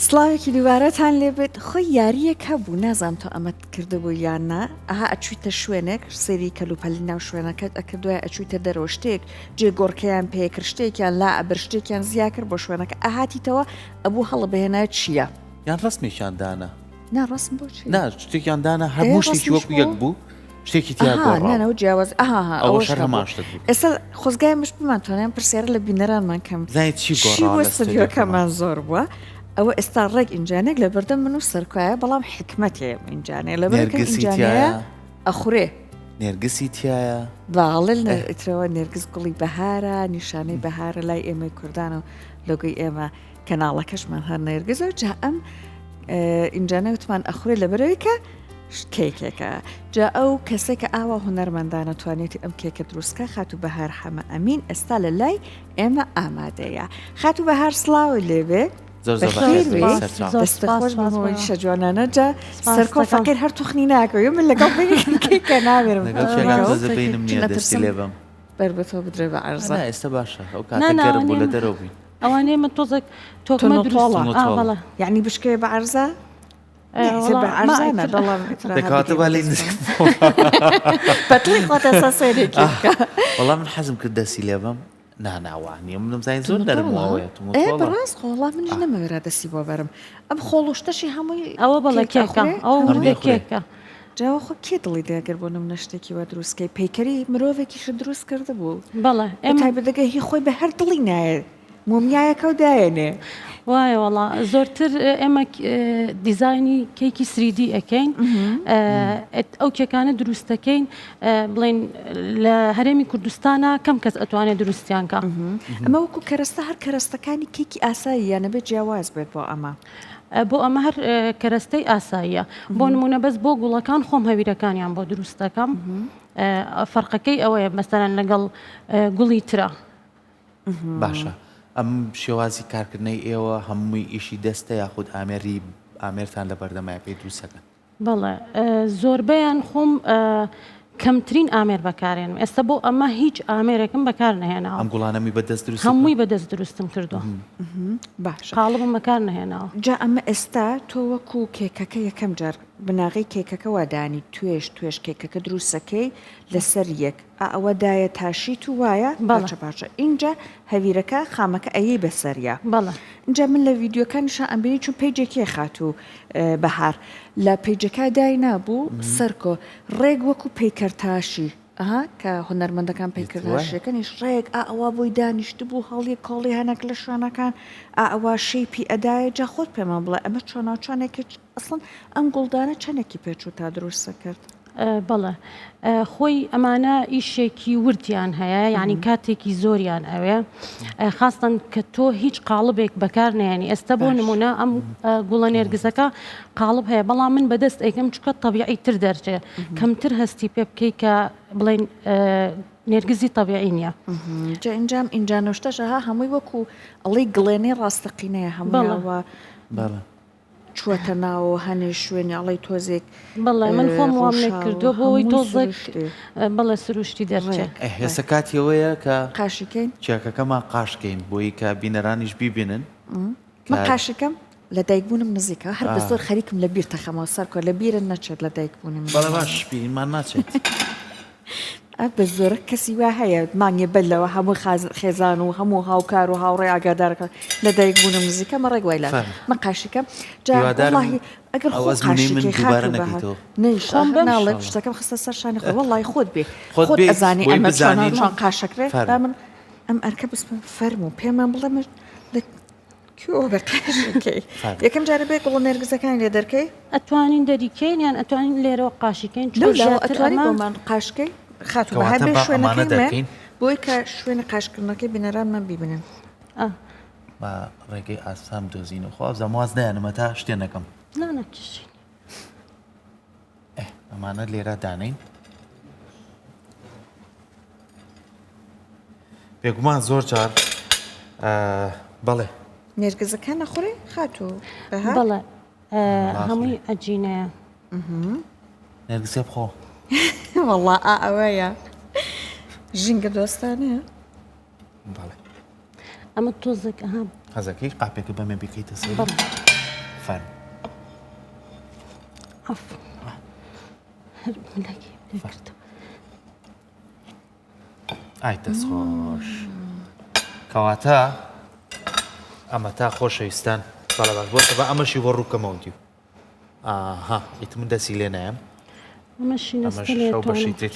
سڵاوێکی دووبارەتان لێبێت خۆی یاریەک هەبوو نازانم تۆ ئەمەت کردبوو یاننا ئەها ئەچویتە شوێنێک سێری کەلوپەلی ناو شوێنەکەت ئەکردوای ئەچویتە دەرەوە شتێک جێ گۆڕکەیان پێکرد شتێکیان لا ئەبەر شتێکیان زیا کرد بۆ شوێنەکە ئاهاتیتەوە ئەبوو هەڵە بەهێنای چییە؟ یان ڕستمیشان دانا ناڕاستم بۆچی؟ نا شتێکیان دانا هەموو شتێکی وەکو یەک بوو شتێکی نانەوە جیاواز ئەوە شەر هەمان شت بوو ئێستا خۆزگای مش بمانتوانیان پرسیارە لە بینەرانمان کەم زای چی گۆڕاوە لە ستودیۆکەمان زۆر بووە ئەوە ئێستا ڕێک ئینجانێک لە بەردەم من و سەرکایە بەڵام حکمەتێ ئینجانێ لە بەرگەسیانەیە ئەخورێ نێرگسی تایە باڵێ ئیترەوە نێرگز گوڵی بەهارە نیشانەی بەهارە لای ئێمەی کوردان و لۆگوی ئێمە کەناڵەکەشمان هەر نێرگزەوە جا ئەم ئینجانە وتمان ئەخورێ لە بەرەوەی کە کێکێکە جا ئەو کەسێکە ئاوا هوەرمەندانە توانێتی ئەم کێکە دروستکە خاتو بەهار حەمە ئەمین ئێستا لە لای ئێمە ئامادەیە خاتو بەهار سڵاوی لێبێ دەستەخۆش بەمەوەی شەجوانانە جا سەرکۆ فەقیر هەر توخنی ناکەوێ من لەگەڵ کێکە ناوێرم بینم نییە دەستی لێبم بەربەتەوە بدرێ بە عەرزە ئێستا باشە ئەو کاتەگەرم بوو لە دەرەوە بووین ئەوانەیە من تۆزێک تۆکمە دروست یعنی بشکێ بە عەرزە دەکاتە با لێ پەتڵی خۆتە سەسێرێکی وەڵام من حەزم کرد دەستی لێبم ناناوانیە منم زای زۆر دەرمەوەیەت بەڕاست خۆڵام منش نەمەوێرا دەستی بۆ بەرم ئەم خۆڵشتەشی هەمووی ئەوە بەڵە کێکە ئەو وردە کێکە جاوە خۆ کێ دڵی دەگەر بۆ نم نەشتێکی وە دروستکەی پەیکەری مرۆڤێکیش دروست کرده بوو بەڵێ ئەمای بەدەگە هی خۆی بە هەر دڵی نایە مومیایەکە و دایێنێ وایە وەڵا زۆرتر ئێمە دیزایانی کێکی سریدی ئەەکەین ئەو کێکانە دروستەکەین بڵێن لە هەرێمی کوردستانە کەم کەس ئەتوانێت دروستیانکە ئەمە وەکو کەرەستە هەر کەرەستەکانی کێکی ئاسایی یانە بێت جیاواز بێت بۆ ئەمە بۆ ئەمە هەر کەرەستەی ئاساییە بۆ نمونە بەس بۆ گوڵەکان خۆم هەویرەکانیان بۆ دروستەکەم فەرقەکەی ئەوەیە مەسەرەن لەگەڵ گوڵی ترە باشە ئەم شێوازی کارکردنەی ئێوە هەمووی ئیشی دەستە یاخود ئامێرتان لە بەردەمای پێی دروستەکەن بەڵێ زۆربەیان خۆم کەمترین ئامێر بەکارێنم ئێستا بۆ ئەمە هیچ ئامێرێکم بەکار نهێناوە ئەم گوڵانەمی بەدەست دروست هەمووی بەدەست دروستم کردووە باش قاڵبم بەکار نهێناوە جا ئەمە ئێستا تۆ وەکو کێکەکە یەکەم جار بناغی کێکەکە وادانی توێش کێکەکە دروستەکەی لەسەر یەک ئەوە دایە تاشی تو وایە باشە اینجا هەویرەکە خامەکە ئەیە بەسەریە بەڵێ اینجا من لە ڤیددیوکانیشان ئەمبینی چون پیجێکی خاتوو بەهار لە پیجەکە دای نابوو سەرکۆ ڕێک وەکو پەیکەرتاشی کە هوەرمەندەکان پەیکرداشەکەنیش ڕێک ئەوە بۆی دانیشت بوو هەڵی کۆڵی هەنێک لە شوێنەکان ئەوە شەیپی ئەدایە جا خۆت پێمان بڵێ ئەمە چۆناچانێکی ئەسڵن ئەم گوڵدانە چەندێکی پێچوو تا دروستە کرد بەڵێ خۆی ئەمانە ئیشێکی وردیان هەیە یعنی کاتێکی زۆریان ئەوێ خاستن کە تۆ هیچ قاڵبێک بەکار نێنی ئێستا بۆ نمونە ئەم گوڵە نێرگزەکە قاڵب هەیە بەڵام من بەدەست ئەیکەم چکە تەبیعی تر دەرچێ کەمتر هەستی پێ بکەی کە بڵێن نێرگزی تەبیعی نییە جا ئینجام ئینجا نوشتەشەها هەمووی وەکو ئەڵی گڵێنەی ڕاستەقینەیە هەمووەوە چوەتە ناوە هەنێ شوێنی ئەڵی تۆزێک بەڵێ من خۆم وام لێ کردو بۆەوەی تۆزێک بەڵێ سروشتی دەرچێت هێستا کاتیەوەیە کە قاشیکەین چاکەکەمان قاشکەین بۆی کە بینەرانیش بیبینن من قاشەکەم لە دایکبوونم نزیکە هەر بە زۆر خەریکم لە بیر تەخەمەوە سەرکۆ لە بیرن نەچێت لە دایکبوونم بەڵێ باش بیرمان ناچێت بە زۆرە کەسی وا هەیە مانگێ بەلەوە هەموو خێزان و هەموو هاوکار و هاوڕێ ئاگادارەکە لە دایک بوونم نزیکە مە ڕێک وایلا من قاشیکەم جاڵی ئەگەر ناڵێ شتەکەم خستە سەر شانی خۆ وەڵی خۆت بێ خۆت ئەزانی ئەمە چۆن قاشەکرێت من ئەم ئەرکە بسم فەرم و پێمان بڵێ یەکەم جارە بێ گوڵ نێرگزەکان لێ دەرکەی ئەتوانین دەریکەین یان ئەتوانین لێرەوە قاشیکەین ئەتوانی بۆمان قاشکەی خاتو بە هەبێ شوێنەکەی بۆی کە شوێنە قاشکردنەکەی بینەرانمان بیبنن بە ڕێگەی ئاسام دۆزین و خواز ئەمواز دایانمە تا شتێنەکەم نانەکیشین ئەمانە لێرە دانین بێگومان زۆر جار بەڵێ نێرگزەکان نەخۆڕێ خاتو بەڵێ هەمووی ئەجینەیە نێرگزێ بخۆ والله ئەوەیە ژینگە دۆستانەیە بەڵێ ئەمە تۆزێک حەزەکەی قاپێکە بەمێ بکەیتە سەر فەرم عفوا ملاکی کردم ئای دەست خۆش کەواتە ئەمە تا خۆشەویستان بەڵێ باش بۆ بە ئەمەشی بۆ ڕووکەمەوە دیو ئاها ئیت من دەسی لێ نایم ئەمەشی ئەمەش شەو بەشی تێت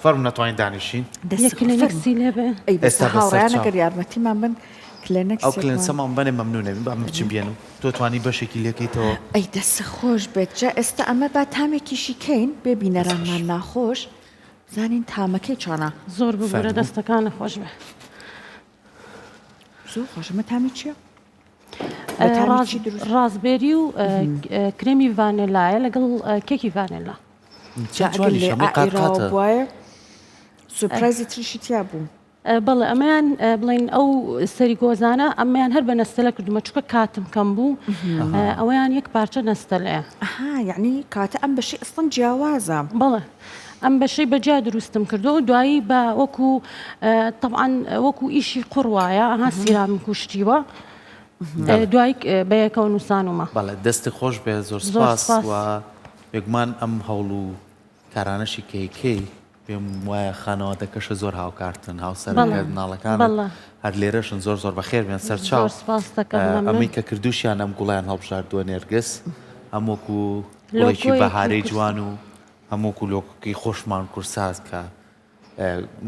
فەرم نەتوانین دانیشین یەکلێنەکسی لێ بێ ئەی بەستە ئێستا بەسەر هاوڕیان چاو. ئەگەر یارمەتیمان بن کلێنەک ئەو کلێنسەمان بنێ مەمنونە بە بچین بێنم تۆ توانی بەشێکی لێکەیتەوە ئەی دەست خۆش بێت جا ئێستا ئەمە با تامێکیشی کەین بێ بینەرانمان ناخۆش زانین تامەکەی چۆنە زۆر ببوورە فەرموو. دەستەکانە خۆش بێ زۆر خۆشمە تامی چییە؟ بە تامیچی دروست ڕازبێری و کرێمی ڤانێلایە لەگەڵ کێکی ڤانێلا ئەگەر لێ ئائیراوە قاتە بواە سوپرایزی تریشی تیا بوو بەڵێ ئەمەیان بڵین ئەو سەری گۆزانە ئەمەیان هەر بە نەستەلە کردومە چکە کاتم کەم بوو ئەوەیان یەک پارچە نەستەلەیە ئەها یعنی کاتە ئەم بەشی ئەستن جیاوازە بەڵێ ئەم بەشەی بەجیا دروستم کردو و دوایی بە وەکو طبعاً وەکو ئیشی قوڕواایە ئەها سیرام کوشتیوە دوای بەیەکەوە نووسانومە بەڵێ دەستی خۆش بێ زۆر سپاس. سپاس و یەکمان ئەم هەوڵ و کارانەشی کەیکەی پێم وایە خانەوادەکەشە زۆر هاوکارتن هاوسەر ناڵەکان بەڵێ. هەر لێرەشن زۆر بەخێر بێن سەر زۆر چاو سپاس دەکەم ئەمەی کە کردوشیان ئەم گوڵیان هەڵبژاردووە نێرگس هەمووکو لۆکۆی گوڵێکی بەهارەی کورساز. جوان و هەمووکو لۆکەکەی خۆشمان کورساز کە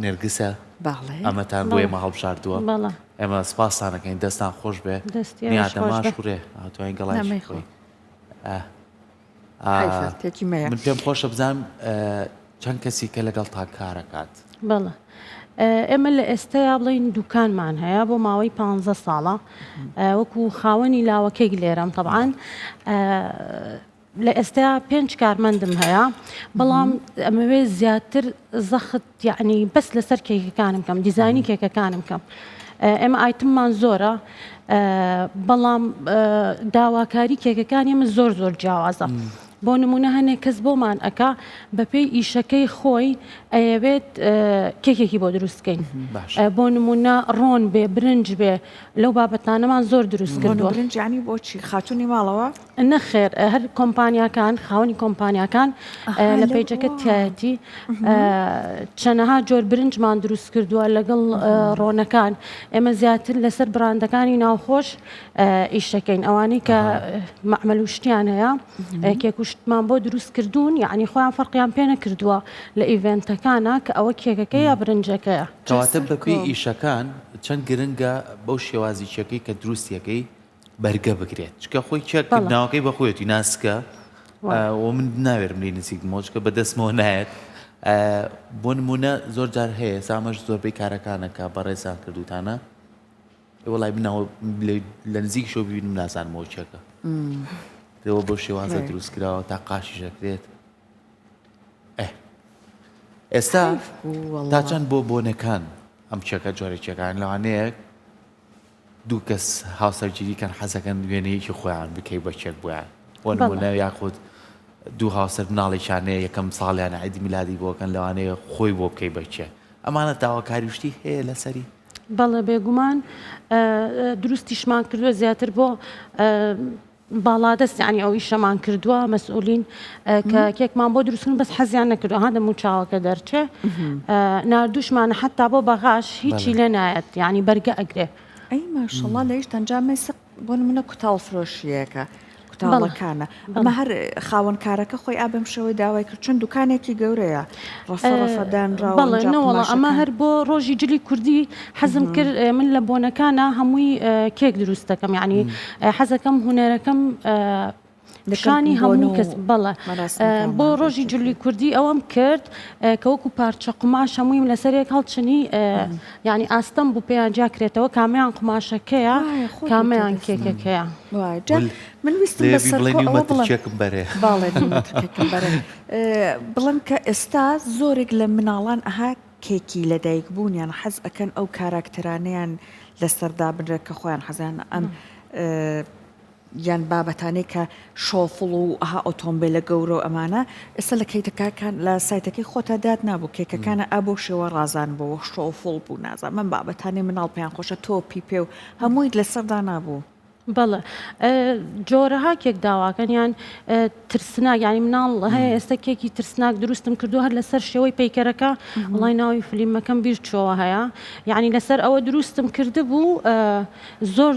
نێرگسە باڵێ ئەمەتان بۆ ئێمە هەڵبژاردووە بەڵێ ئێمە سپاسانەکەین دەستان خۆش بێ دەستی نیادەماش خۆش بێ. کوڕێ هاتوین گەڵای نەمەی خۆی تێکی مەیە من پێم خۆشە بزانم چەند کەسی کە لەگەڵ تا کارەکات بەڵێ ئێمە لە ئێستایا بڵین دوکانمان هەیە بۆ ماوەی 15 ساڵە وەکو خاوەنی لاوەکەی لێرەم طبعاً لە ئێستا 5 کارمەندم هەیە بەڵام ئەمەوێ زیاتر زەخت یعنی بەس لەسەر کێکەکانم کەم دیزانی کێکەکانم کەم ئێمە ئایتممان زۆرە بەڵام داواکاری کێکەکان ئێمە زۆر جیاوازە بۆ نمونە هەنێک کەس بۆمان ئەکا بەپێی ئیشەکەی خۆی ئەیەوێت کێکێکی بۆ دروستکەین باش. بۆ نمونە ڕۆن بێ برنج بێ لەو بابەتانەمان زۆر دروست کردووە برنجانی بۆچی خاتونی ماڵەوە نەخێر هەر کۆمپانیاکان خاوەنی کۆمپانیاکان لە پیجەکە تایەتی چەنەها جۆر برنجمان دروست کردووە لەگەڵ ڕۆنەکان ئێمە زیاتر لەسەر براندەکانی ناوخۆش ئیشەکەین ئەوانەی کە مەعمەل وشتیان هەیە کێکوشتمان بۆ دروست کردوون یعنی خۆیان فەرقیان پێ نەکردووە لە ئیڤێنتەکانە کە ئەوە کێکەکەی یا برنجەکەیە کەواتە بەپێی ئیشەکان چەند گرنگە بەو شێوازیچەکەی کە دروستیەکەی بەرگە بگرێت چکە خۆی چێکردناوەکەی بەخۆیەتی ناسکە و من ناوێرم لی نزیکمۆچکە بەدەستمەوە نایەت بۆ نمونە زۆر جار هەیە سامەش زۆربەی کارەکانەکە بەڕێزان کردوتانە وڵای بناوە لە نزیک شۆ ببینم نازانمەوە چێکە دەوە بۆ شێوازە دروستکراوە تا قاشی ژەکرێت ئێستا تا چەند بۆ بۆنەکان ئەم چێکە جۆرەکیەکان لەوانەیە دوو کەس هاوسەرگیریکەن حەزەکەن وێنەیەکی خۆیان بکەی بە چێک بۆیان بۆ نمونە یاخود دوو هاوسەر مناڵێکیانەیە یەکەم ساڵیانە عیدی میلادی بۆکەن لەوانەیە خۆی بۆ بکەی بەچێ ئەمانە داواکاری وشتی هەیە لەسەری بەڵێ بێگومان دروستیشمان کردووە زیاتر بۆ باڵادەست ینی ئەو ئیشەمان کردووە مەسئولین کە کێکمان بۆ دروستکردن بەس حەزیان نەکردو هەندە موچاوەکە دەرچێ نردوشمانە حتا بۆ بەغاش هیچی لێ نایەت ینی بەرگە ئەگرێ ئەی ماشەڵڵا لەیش تەنجامێ سق بۆ نمونە کوتاڵ فرۆشیەکە کوتاڵەکانە ئەمە هەر خاوەنکارەکە خۆی ئابم شەوەی داوای کرد چون دوکانێکی گەورەیە ڕەفەدانراوە بەڵێ نەوەڵە ئەمە هەر بۆ ڕۆژی جلی کوردی حەزم کرد من لە بۆنەکانە هەمووی کێک دروست دەکەم ینی حەزەکەم هونەرەکەم شانی هەموو کەس بەڵێ بۆ ڕۆژی جلی کوردی ئەوەم کرد کە وەکو پارچە قماش هەموویم لەسەرێک هەڵچنی ینی ئاستەم بوو پێیان جاکرێتەوە کامیان قماشەکەیە کامیان کێکەکەیە من ویستم بەسەرچێکم بەرێ بڵم کە ئێستا زۆرێک لە مناڵان ئەها کێکی لەدایک بوونیان حەز ئەکەن ئەو کاراکتەرانەیان لەسەردا بنرێت کە خۆیان حەزیان ئەم یان بابەتانەی کە شۆفڵ و ئەها ئۆتۆمبیلە گەورە و ئەمانە ئێستا لە کەیتەکان لە سایتەکەی خۆتا داد نابوو کێکەکانە ئابۆ شێوە ڕازان بۆەوە شۆفڵ بوو نازان من بابەتانی مناڵ پێیان خۆشە تۆپی پێ و هەمووی لەسەردا نابوو بەڵێ جۆرەها کێک داواکەن ترسناک ینی مناڵ هەیە ئێستا کێکی ترسناک دروستم کردو هەر لەسەر شێوەی پیکەرەکە وڵای ناوی فلیمەکەم بیر چۆوە هەیە یعنی لەسەر ئەوە دروستم کرده بوو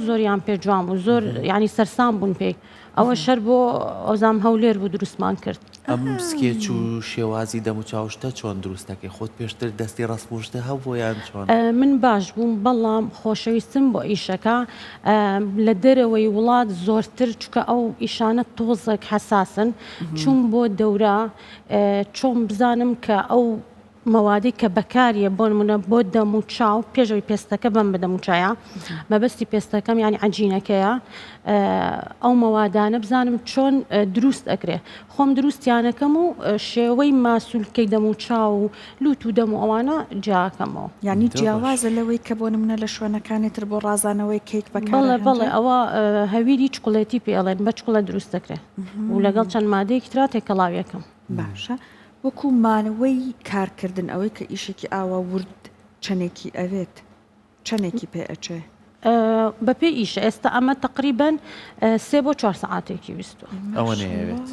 زۆریان پێ جوان بوو زۆر ینی سەرسام بوون پێی ئەوە شەر بۆ ئۆزام هەولێر بوو دروستمان کرد ئەم سکێچ و شێوازی دەم و چاوشتە چۆن دروستەکەی خۆت پێشتر دەستی ڕاستپۆشتە هەبوویان چۆن من باش بووم بەڵام خۆشەویستم بۆ ئیشەکە لە دەرەوەی وڵات زۆرتر چکە ئەو ئیشانە تۆزێک حساسن چوون بۆ دەورە چۆن بزانم کە ئەو مەوادی کە بەکاریە بۆ نمونە بۆ دەم و چاو پێشەوەی پێستەکە بم بدەم و چایە مەبەستی پێستەکەم ینی عەجینەکەیە ئەو مەوادانە بزانم چۆن دروست ئەکرێ خۆم دروستیانەکەم و شێوەی ماسوولکەی دەم و چاو و لوت و دەم و ئەوانە جیاکەمەوە یعنی جیاوازە لەوەی کە بۆ نمونە لە شوێنەکانێتتر بۆ ڕازانەوەی کێک بەکار بەڵێ ئەوە هەویری چکڵێتی پێڵێن بە چکڵە دروست دەکرێت و لەگەڵ چەند مادەیەکی ترا تێکەڵاویەکەم باشە وەکو مانەوەی کارکردن ئەوەی کە ئیشێکی ئاوا ورد چەندێکی ئەوێت چەندێکی پێ ئەچێ بەپێ ئیشە ئێستا ئەمە تقریبەن 3 بۆ 4 ساعاتێکی ویستوە ئەوە نەیەوێت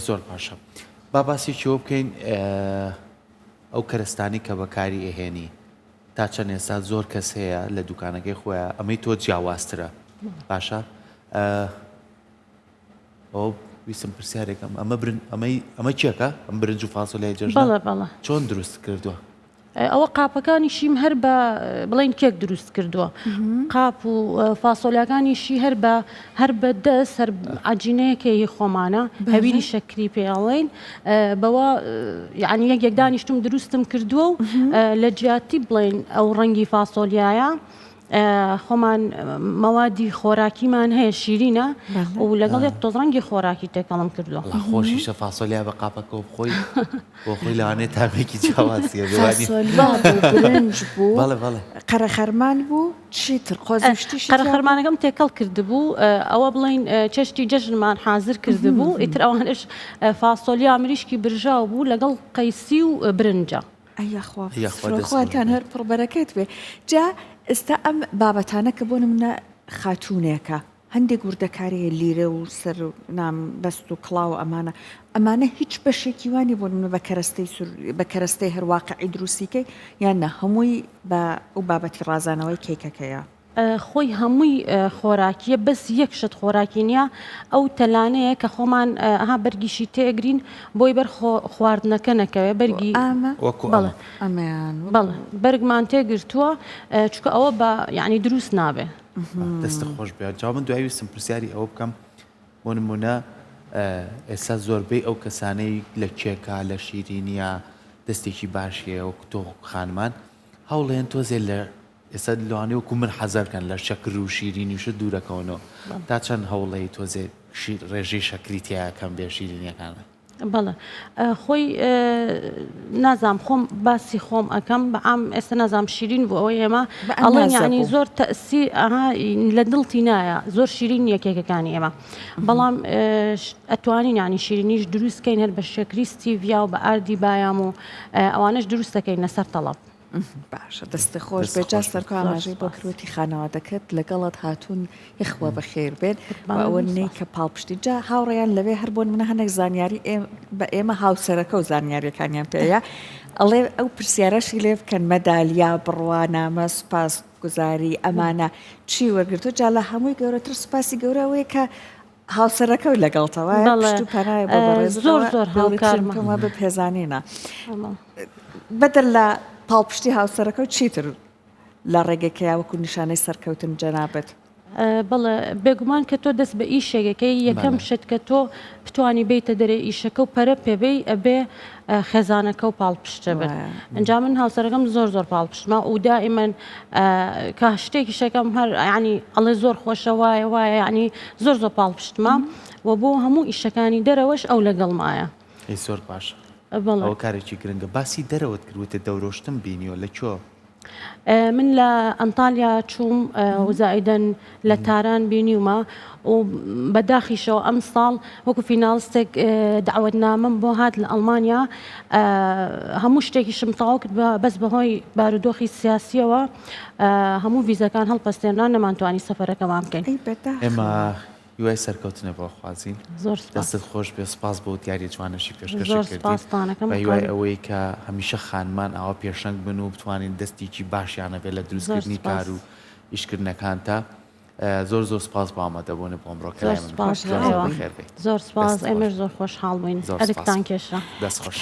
زۆر باشە با باسێکیەوە بکەین ئەو کەرستانی کە بەکاری ئەهێنی تا چەند ئێستا زۆر کەس هەیە لە دوکانەکەی خۆیان ئەمەی تۆ جیاوازترە باشە ئەو ویسم پرسیارێکم ئەمە چێکە ئەم برنج و فاسۆلیای جەژن بەڵێ چۆن دروست کردووە ئەوە قاپەکانیشیم هەر بە بڵین کێک دروست کردووە قاپ و فاسۆلیاکانیشی هەر بە دەست هەر عەجینەیەکێکی خۆمانە هەویری شەکری پێڵێن بەوە یعنی یەک دانیشتم دروستم کردووە و لە جیاتی بڵێن ئەو ڕەنگی فاسۆلیایە خۆمان مەوادی خۆراکیمان هەیە شیرینە و لەگەڵ یەک تۆزڕەنگی خۆراکی تێکەڵم کردووە خۆشیشە فاسۆلیا بە قاپەکە بخۆی بۆ خۆی لەوانێت تامێکی جیاوازیە برنج بوو بەڵێ قەرەخەرمان بوو چیتر خۆزیشتیش قەرەخەرمانەکەم تێکەڵ کردبوو ئەوە بڵین چێشتی جەژنمان حازر کردبوو ئیتر ئەوانش فاسۆلیا مریشکی برژاو بوو لەگەڵ قەیسی و برنجە خۆتان هەر پڕبەرەکەت بێ جا ئێستا ئەم بابەتانە کە بۆ نمونە خاتوونێکە هەندێک وردەکاریە لیرە و سەر نام بەست و کڵاو ئەمانە هیچ بەشێکی وانی بۆ نمونە بە کەرەستەی هەرواقعی دروستیکەی یان نە هەمووی بە ئەو بابەتی ڕازانەوەی کێکەکەیە خۆی هەمووی خۆراکیە بەس یەک شت خۆراکی نییە ئەو تەلانەیە کە خۆمان ها بەرگیشی تێگرین بۆی بەر خواردنەکە نەکەوێ بەرگی بەڵێ بەرگمان تێگرتووە چکە ئەوە بە یعنی دروست نابێ دەستە خۆش بێ جا من دوای ویستم پرسیاری ئەوە بکەم بۆ نمونە ئێستا زۆربەی ئەو کەسانەی لە کێکا لە شیرینیە دەستێکی باشیە وەکو تۆ خانمان هەوڵێن تۆزێ لە ئێستا لەوانەیە وەکو من حەزەرکەن لە شەکر و شیرینی وشە دوورەکەونەوە تا چەند هەوڵەی تۆزێ ڕێژەی شەکری تیاکەم بێ شیرینیەکانە بەڵێ خۆی نازام خۆم باسی خۆم ئەەکەم بە ئام ئێستا نازام شیرین بۆ ئەوەی ئێمە ئەڵێن یعنی زۆر تەسی لە دڵتی نایە زۆر شیرین یەکێکەکانی ئێمە بەڵام ئەتوانین ینی شیرینیش دروستکەین هەر بە شەکری ستیڤیا و بە ئاردی بایام و ئەوانش دروستەکەین لەسەر تەڵەب باشە دەستە خۆش بێجا سەرکە ئاماژەی بۆ کروتی خانەوادەکەت لەگەڵت هاتوون یخوە بەخێر بێت ئەوە نەی کە پاڵپشتی جا هاوڕێیان لەوێ هەر بۆ منە هەنێک زانیاری بە ئێمە هاوسەرەکە و زانیاریەکانیان پێەیە ئەڵێ ئەو پرسیارەشی لێ بکەن مەدالیا بڕوانامە سوپاس گوزاری ئەمانە چی وەرگرتو جا لە هەمووی گەورەتر سوپاسی گەورەوەی کە هاوسەرەکە و لەگەڵتەوە پەنای بۆ زۆر هاوکارمە بە پێزانینە بەدەر لە پاڵپشتی هاوسەرەکە و چیتر لە ڕێگەکەیا وەکو نیشانەی سەرکەوتن جەنابەت بەڵێ بێگومان کە تۆ دەست بە ئیشێکەکەی یەکەم شت کە تۆ بتوانی بیتە دەرێ ئیشەکە و پەرە پێبێ ئەبێ خێزانەکە و پاڵپشتە بێت ئەنجا من هاوسەرەکەم زۆر پاڵپشتمە و دائیمەن کە شتێکی شەکەم هەر ینی ئەڵێ زۆر خۆشە وایە ینی زۆر پاڵپشتمە و بۆ هەموو ئیشەکانی دەرەوەش ئەو لەگەڵمایە زۆر باشە ئەوە کارێکی گرنگە باسی دەرەوەت کردوتە دەورۆشتن بینیوە لە چۆ من لە ئەنتالیا چووم وزائدەن لە تاران بینیومە و بەداخیشەوە ئەم ساڵ وەکو فیناڵستێک دعوەتنامەم بۆ هات لە ئەڵمانیا هەموو شتێکیشم تەواو کرد بەس بەهۆی بارودۆخی سیاسیەوە هەموو ڤیزەکان هەڵپەستێنران نەمانتوانی سەفەرەکەمان بکەین. ئێمە هیوای سەرکەوتنە بۆ خوازین زۆر دەستت خۆش بێ سپاس بۆ دیاری جوانەشی زۆر پێشکەشی سپاستانەکەم بە هیوای ئەوەی کە هەمیشە خانمان ئاوا پێشەنگ بن و بتوانین دەستێکی باشیانە بێت لە دروستکردنی کار و ئیشکردنەکان تا زۆر زۆر سپاس بۆ ئامادەبوونە بۆ ئەمڕۆکەی زۆر سپاس ئێمەش زۆر خۆشحاڵ بووین ئەرکتان کێشرا دەست خۆش.